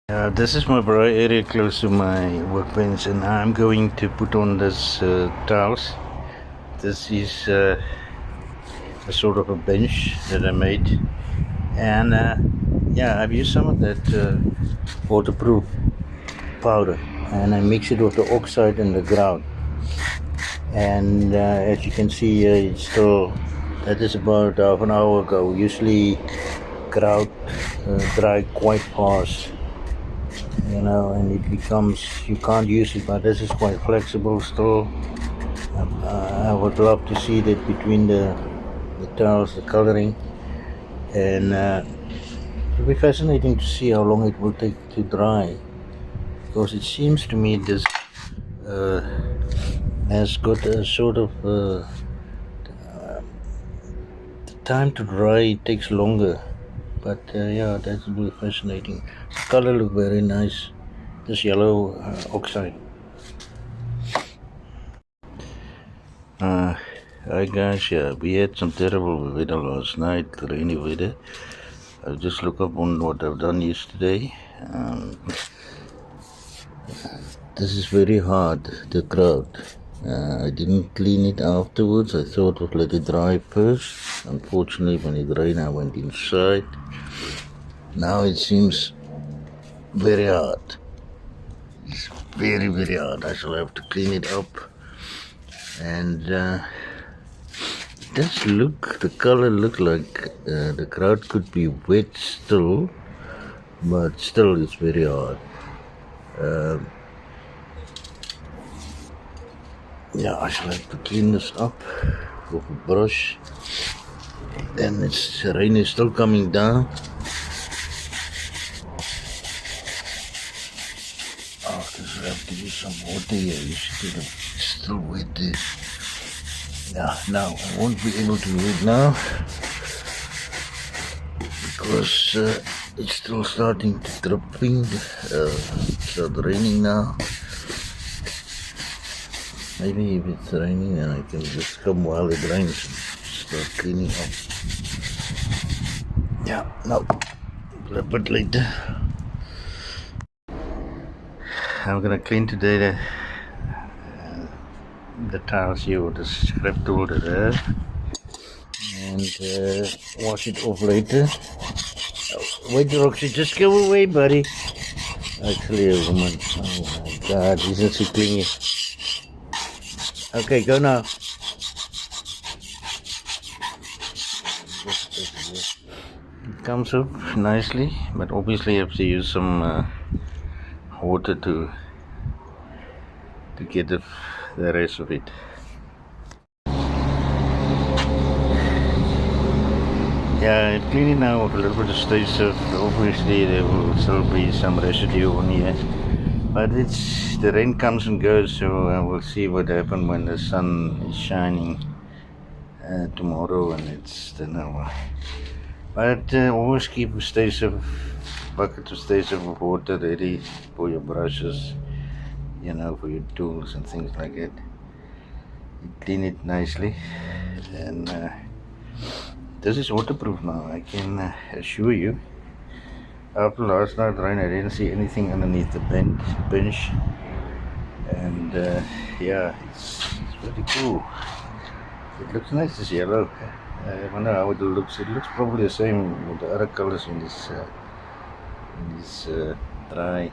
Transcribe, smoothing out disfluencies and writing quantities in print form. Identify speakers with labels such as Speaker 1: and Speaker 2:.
Speaker 1: This is my dry area close to my workbench, and I'm going to put on this tiles. This is a sort of a bench that I made, and yeah, I've used some of that waterproof powder, and I mix it with the oxide and the grout. And as you can see, it's still, that is about half an hour ago. Usually, grout dry quite fast, and it becomes, you can't use it, but this is quite flexible still. I would love to see that between the tiles, the coloring, and it'll be fascinating to see how long it will take to dry, because it seems to me this has got a sort of the time to dry, it takes longer, but yeah, that will be fascinating. The color look very nice, this yellow oxide. Hi guys, yeah, we had some terrible weather last night, rainy weather. I just look up on what I've done yesterday. This is very hard, the grout. I didn't clean it afterwards. I thought I'd let it dry first. Unfortunately, when it rained, I went inside. Now it seems very hard. It's very, very hard. I shall have to clean it up. And does look, the color look like the grout could be wet still, but still it's very hard. Yeah, I shall have to clean this up with a brush. And it's, rain is still coming down. Oh, I have to use some water here. You see that it's still wet there. Yeah, now I won't be able to do it now because it's still starting to dripping. Start raining now. Maybe if it's raining, then I can just come while it rains and start cleaning up. Yeah, no, a little bit later. I'm gonna clean today the tiles here with the scrap tool that I have, and wash it off later. Oh, wait, Roxy, just go away, buddy. Actually, a woman. Oh my God, isn't she clingy? Okay, go now. It comes up nicely, but obviously you have to use some water to get the rest of it. Yeah, I clean it now with a little bit of stage soap. Obviously there will still be some residue on here, but it's, the rain comes and goes, so we'll see what happens when the sun is shining tomorrow, and it's but always keep a stage of bucket of stage of water ready for your brushes, for your tools and things like that. You clean it nicely, and this is waterproof now, I can assure you. After last night rain, I didn't see anything underneath the bench, and yeah, it's pretty cool. It looks nice, this yellow. I wonder how it looks. It looks probably the same with the other colors in this dry